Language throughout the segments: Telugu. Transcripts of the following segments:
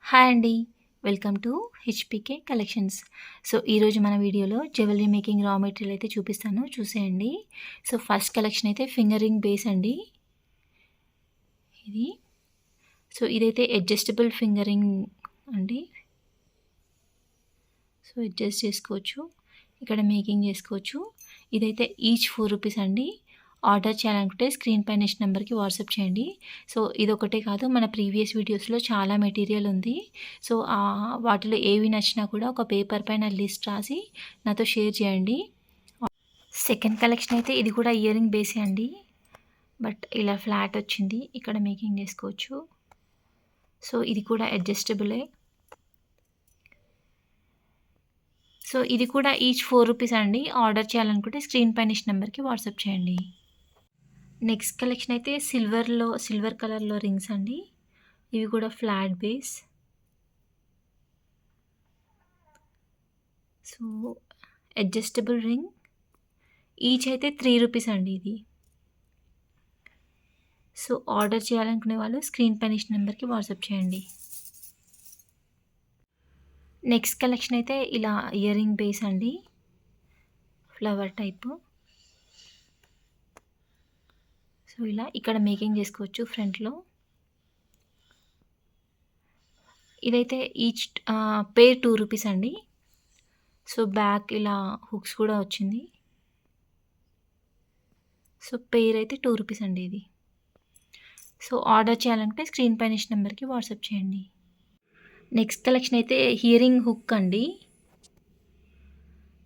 హాయ్ అండి. Welcome to HPK collections. So, ఈరోజు మన వీడియోలో జ్యువెలరీ మేకింగ్ రా మెటీరియల్ అయితే చూపిస్తాను చూసేయండి. సో, ఫస్ట్ కలెక్షన్ అయితే ఫింగర్ రింగ్ బేస్ అండి. ఇది. సో, ఇదైతే అడ్జస్టబుల్ ఫింగర్ రింగ్ అండి. సో, అడ్జస్ట్ చేసుకోవచ్చు. ఇక్కడ మేకింగ్ చేసుకోవచ్చు. ఇదైతే ఈచ్ ₹4 అండి. ఆర్డర్ చేయాలనుకుంటే స్క్రీన్ పైన ఇచ్చిన నెంబర్కి వాట్సాప్ చేయండి. సో, ఇదొకటే కాదు, మన ప్రీవియస్ వీడియోస్లో చాలా మెటీరియల్ ఉంది. సో, వాటిలో ఏవి నచ్చినా కూడా ఒక పేపర్ పైన లిస్ట్ రాసి నాతో షేర్ చేయండి. సెకండ్ కలెక్షన్ అయితే ఇది కూడా ఇయర్ రింగ్ బేసే అండి. బట్ ఇలా ఫ్లాట్ వచ్చింది. ఇక్కడ మేకింగ్ చేసుకోవచ్చు. సో, ఇది కూడా అడ్జస్టబులే. సో, ఇది కూడా ఈచ్ ₹4 అండి. ఆర్డర్ చేయాలనుకుంటే స్క్రీన్ పైన ఇచ్చిన నెంబర్కి వాట్సాప్ చేయండి. నెక్స్ట్ కలెక్షన్ అయితే సిల్వర్ కలర్లో రింగ్స్ అండి. ఇవి కూడా flat base. So, adjustable ring. Each అయితే ₹3 అండి ఇది. సో, ఆర్డర్ చేయాలనుకునే వాళ్ళు స్క్రీన్ పైన ఇచ్చిన నెంబర్కి వాట్సాప్ చేయండి. నెక్స్ట్ కలెక్షన్ అయితే ఇలా ఇయర్ రింగ్ బేస్ అండి. Flower type. సో, ఇలా ఇక్కడ మేకింగ్ చేసుకోవచ్చు ఫ్రంట్లో. ఇదైతే ఈచ్ పేర్ ₹2 అండి. సో, బ్యాక్ ఇలా హుక్స్ కూడా వచ్చింది. సో, పేర్ అయితే ₹2 అండి ఇది. సో, ఆర్డర్ చేయాలంటే స్క్రీన్ పైన ఇచ్చిన నెంబర్కి వాట్సాప్ చేయండి. నెక్స్ట్ కలెక్షన్ అయితే హియరింగ్ హుక్ అండి.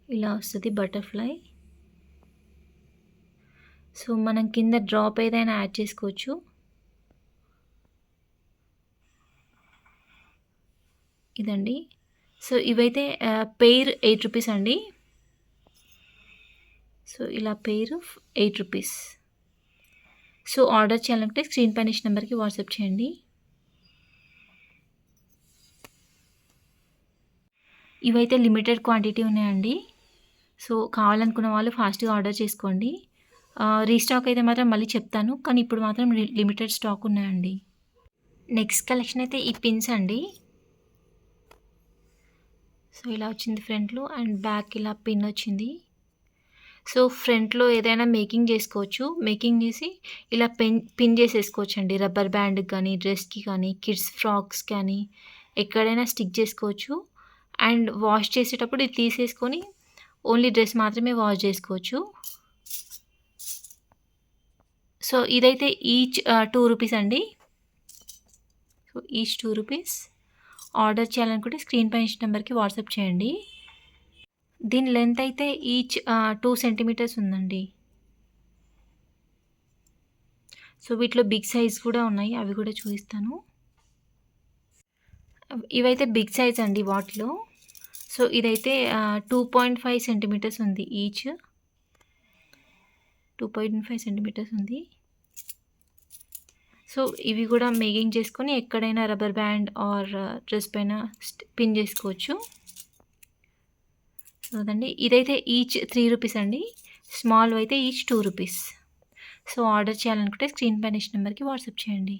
ఇలా వస్తుంది బటర్ఫ్లై. సో, మనం కింద డ్రాప్ ఏదైనా యాడ్ చేసుకోవచ్చు. ఇదండి. సో, ఇవైతే పెయిర్ ₹8 అండి. సో, ఇలా పెయిర్ ₹8. సో, ఆర్డర్ చేయాలంటే స్క్రీన్ పైన ఇచ్చిన నెంబర్కి వాట్సాప్ చేయండి. ఇవైతే లిమిటెడ్ క్వాంటిటీ ఉన్నాయండి. సో, కావాలనుకున్న వాళ్ళు ఫాస్ట్‌గా ఆర్డర్ చేసుకోండి. రీస్టాక్ అయితే మాత్రం మళ్ళీ చెప్తాను. కానీ ఇప్పుడు మాత్రం లిమిటెడ్ స్టాక్ ఉన్నాయండి. నెక్స్ట్ కలెక్షన్ అయితే ఈ పిన్స్ అండి. సో, ఇలా వచ్చింది ఫ్రంట్‌లో అండ్ బ్యాక్ ఇలా పిన్ వచ్చింది. సో, ఫ్రంట్‌లో ఏదైనా మేకింగ్ చేసుకోవచ్చు. మేకింగ్ చేసి ఇలా పిన్ చేసేసుకోవచ్చండి. రబ్బర్ బ్యాండ్‌కి కానీ, డ్రెస్‌కి కానీ, కిడ్స్ ఫ్రాక్స్ కానీ ఎక్కడైనా స్టిక్ చేసుకోవచ్చు. అండ్ వాష్ చేసేటప్పుడు ఇది తీసేసుకొని ఓన్లీ డ్రెస్ మాత్రమే వాష్ చేసుకోవచ్చు. సో, ఇదైతే ఈచ్ ₹2 అండి. So, each ₹2. ఆర్డర్ చేయాలనుకుంటే స్క్రీన్ పైన ఇచ్చిన నెంబర్కి వాట్సాప్ చేయండి. దీని లెంత్ అయితే ఈచ్ 2 సెంటీమీటర్స్ ఉందండి. సో, వీటిలో బిగ్ సైజ్ కూడా ఉన్నాయి. అవి కూడా చూపిస్తాను. ఇవైతే బిగ్ సైజ్ అండి వాటిలో. సో, ఇదైతే 2.5 సెంటీమీటర్స్ ఉంది ఈచ్. 2.5 సెంటీమీటర్స్ ఉంది. సో, ఇవి కూడా మేకింగ్ చేసుకొని ఎక్కడైనా రబ్బర్ బ్యాండ్ ఆర్ డ్రెస్ పైన పిన్ చేసుకోవచ్చు. సో, అదండి. ఇదైతే ఈచ్ ₹3 అండి. స్మాల్ అయితే ఈచ్ ₹2. సో, ఆర్డర్ చేయాలనుకుంటే స్క్రీన్ పైన ఇచ్చిన నెంబర్కి వాట్సాప్ చేయండి.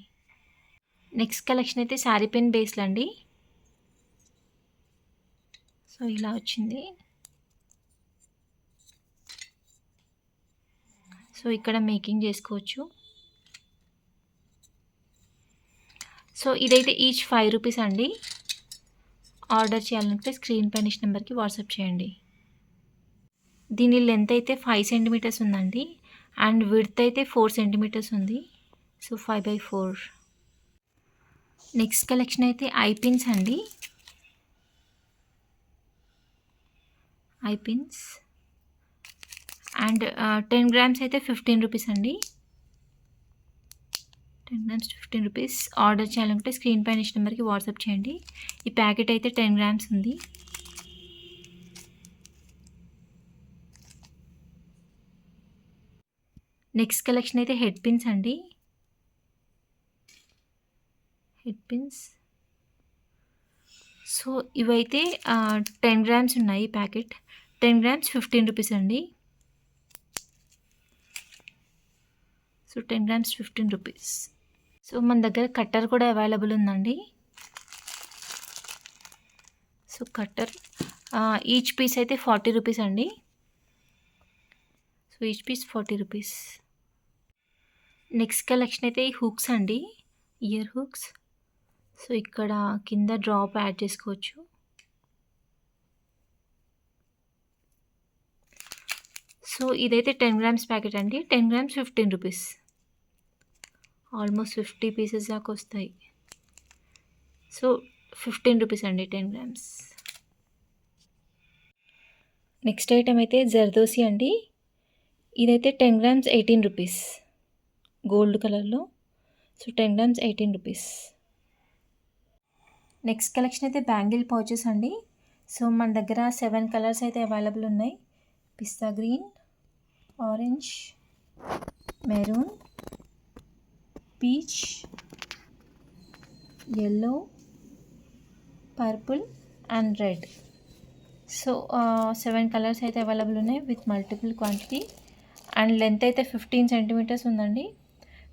నెక్స్ట్ కలెక్షన్ అయితే శారీ పిన్ బేస్లు అండి. సో, ఇలా వచ్చింది. సో, ఇక్కడ మేకింగ్ చేసుకోవచ్చు. సో, ఇదైతే ఈచ్ ₹5 అండి. ఆర్డర్ చేయాలనుకుంటే స్క్రీన్ పైన ఇచ్చిన నెంబర్కి వాట్సాప్ చేయండి. దీని లెంత్ అయితే 5 సెంటీమీటర్స్ ఉందండి. అండ్ విడ్త్ అయితే 4 సెంటీమీటర్స్ ఉంది. సో, 5/4. నెక్స్ట్ కలెక్షన్ అయితే ఐ పిన్స్ అండి. ఐ పిన్స్ అండ్ 10 గ్రామ్స్ అయితే ₹15 అండి. 10 గ్రామ్స్ ₹15. ఆర్డర్ చేయాలనుకుంటే స్క్రీన్ పైన ఇచ్చిన నెంబర్కి వాట్సాప్ చేయండి. ఈ ప్యాకెట్ అయితే 10 గ్రామ్స్ ఉంది. నెక్స్ట్ కలెక్షన్ అయితే హెడ్ పిన్స్ అండి. Head pins. సో, ఇవైతే 10 గ్రామ్స్ ఉన్నాయి ప్యాకెట్. 10 గ్రామ్స్ ₹15 అండి. So, 10 grams ₹15. సో, మన దగ్గర కట్టర్ కూడా అవైలబుల్ ఉందండి. సో కట్టర్ ఈచ్ పీస్ అయితే 40 రూపీస్ అండి. So each piece 40 rupees. Next collection అయితే ఈ హుక్స్ అండి, ఇయర్ హుక్స్. సో ఇక్కడ కింద డ్రాప్ యాడ్ చేసుకోవచ్చు. సో ఇదైతే 10 గ్రామ్స్ ప్యాకెట్ అండి. 10 గ్రామ్స్ 15 రూపీస్. ఆల్మోస్ట్ 50 పీసెస్ దాకా వస్తాయి. సో 15 రూపీస్ అండి 10 గ్రామ్స్. నెక్స్ట్ ఐటమ్ అయితే జర్దోసి అండి. ఇదైతే 10 గ్రామ్స్ 18 రూపీస్, గోల్డ్ కలర్లో. So 10 grams 18 rupees. Next collection అయితే బ్యాంగిల్ పౌచెస్ అండి. సో మన దగ్గర 7 కలర్స్ అయితే అవైలబుల్ ఉన్నాయి. Pista green, orange, maroon, peach, yellow, purple and red. So 7 colours అయితే అవైలబుల్ ఉన్నాయి with multiple quantity. And length అయితే 15 సెంటీమీటర్స్ ఉందండి.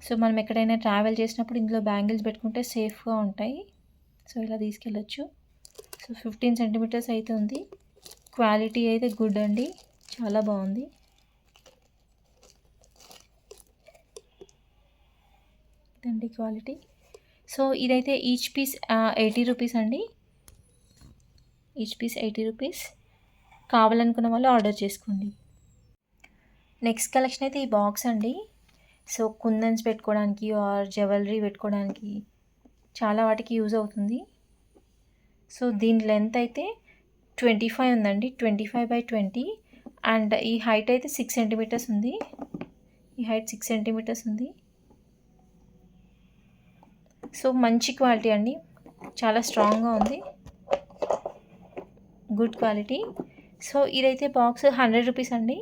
సో మనం ఎక్కడైనా ట్రావెల్ చేసినప్పుడు ఇందులో బ్యాంగిల్స్ పెట్టుకుంటే సేఫ్గా ఉంటాయి. సో ఇలా తీసుకెళ్ళొచ్చు. సో 15 సెంటీమీటర్స్ అయితే ఉంది. క్వాలిటీ అయితే గుడ్ అండి, చాలా బాగుంది. ఇదండి క్వాలిటీ. సో ఇదైతే ఈచ్ పీస్ 80 రూపీస్ అండి. Each piece 80 rupees. కావాలనుకున్న వాళ్ళు ఆర్డర్ చేసుకోండి. నెక్స్ట్ కలెక్షన్ అయితే ఈ బాక్స్ అండి. సో కుందన్స్ పెట్టుకోవడానికి ఆర్ జ్యువెలరీ పెట్టుకోవడానికి చాలా వాటికి యూజ్ అవుతుంది. సో దీని లెంత్ అయితే 25 ఉందండి, 25/20. అండ్ ఈ హైట్ అయితే 6 సెంటీమీటర్స్ ఉంది. ఈ హైట్ 6 సెంటీమీటర్స్ ఉంది. సో మంచి క్వాలిటీ అండి, చాలా స్ట్రాంగ్గా ఉంది, గుడ్ క్వాలిటీ. సో ఇదైతే బాక్స్ 100 రూపీస్ అండి.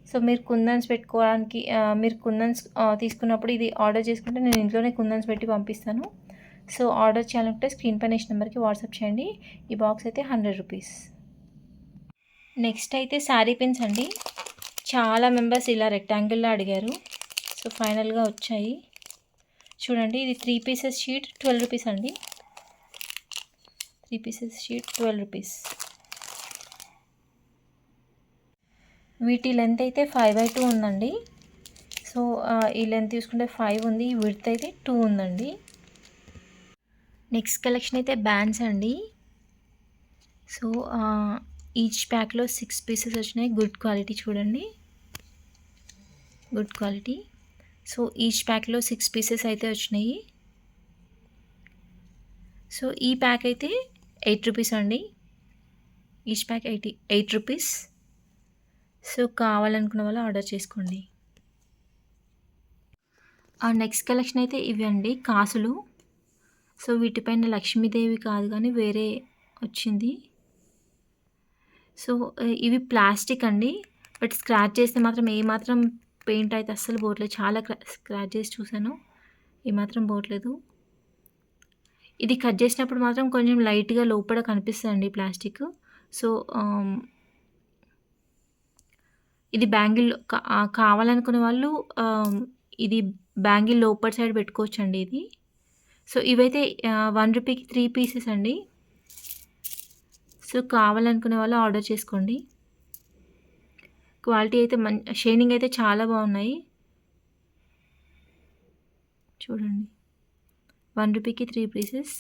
సో మీరు కుందన్స్ పెట్టుకోవడానికి మీరు కుందన్స్ తీసుకున్నప్పుడు ఇది ఆర్డర్ చేసుకుంటే నేను ఇంట్లోనే కుందన్స్ పెట్టి పంపిస్తాను. సో ఆర్డర్ చేయాలంటే స్క్రీన్ పైన ఇచ్చిన నెంబర్కి వాట్సాప్ చేయండి. ఈ బాక్స్ అయితే 100 రూపీస్. నెక్స్ట్ అయితే శారీ పిన్స్ అండి. చాలా మెంబర్స్ ఇలా రెక్టాంగిల్లో అడిగారు. సో ఫైనల్గా వచ్చాయి. చూడండి, ఇది 3 పీసెస్ షీట్ 12 రూపీస్ అండి. 3 పీసెస్ షీట్ 12 రూపీస్. వీటి లెంత్ అయితే 5/2 ఉందండి. సో ఈ లెంత్ తీసుకుంటే 5 ఉంది, విడ్త్ అయితే 2 ఉందండి. నెక్స్ట్ కలెక్షన్ అయితే బ్యాండ్స్ అండి. సో ఈచ్ ప్యాక్లో 6 పీసెస్ వచ్చినాయి. గుడ్ క్వాలిటీ చూడండి, గుడ్ క్వాలిటీ. సో ఈచ్ ప్యాక్లో 6 పీసెస్ అయితే వచ్చినాయి. సో ఈ ప్యాక్ అయితే 8 రూపీస్ అండి. Each pack 8 rupees. సో కావాలనుకున్న వాళ్ళు ఆర్డర్ చేసుకోండి. నెక్స్ట్ కలెక్షన్ అయితే ఇవి అండి, కాసులు. సో వీటిపైన లక్ష్మీదేవి కాదు కానీ వేరే వచ్చింది. సో ఇవి ప్లాస్టిక్ అండి, బట్ స్క్రాచ్ చేస్తే మాత్రం ఏమాత్రం పెయింట్ అయితే అస్సలు పోవట్లేదు. చాలా స్క్రాచ్ చేసి చూసాను, ఏమాత్రం పోవట్లేదు. ఇది కట్ చేసినప్పుడు మాత్రం కొంచెం లైట్గా లోపల కనిపిస్తుందండి ప్లాస్టిక్. సో ఇది బ్యాంగిల్ కావాలనుకునే వాళ్ళు ఇది బ్యాంగిల్ లోపల సైడ్ పెట్టుకోవచ్చు అండి ఇది. సో ఇవైతే 1 రూపీకి 3 పీసెస్ అండి. సో కావాలనుకునే వాళ్ళు ఆర్డర్ చేసుకోండి. క్వాలిటీ అయితే షైనింగ్ అయితే చాలా బాగున్నాయి చూడండి. 1 రూపీకి 3 పీసెస్.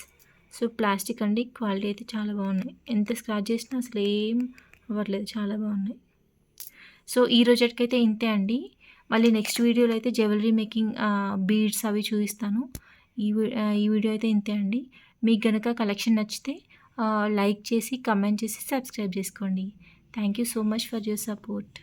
సో ప్లాస్టిక్ అండి, క్వాలిటీ అయితే చాలా బాగున్నాయి. ఎంత స్క్రాచ్ చేసినా అసలు ఏం అవ్వట్లేదు, చాలా బాగున్నాయి. సో ఈ రోజుకైతే ఇంతే అండి. మళ్ళీ నెక్స్ట్ వీడియోలో అయితే జ్యువెలరీ మేకింగ్ బీడ్స్ అవి చూపిస్తాను. ఈ వీడియో అయితే ఇంతే అండి. మీకు కనుక కలెక్షన్ నచ్చితే లైక్ చేసి, కమెంట్ చేసి, సబ్స్క్రైబ్ చేసుకోండి. Thank you so much for your support.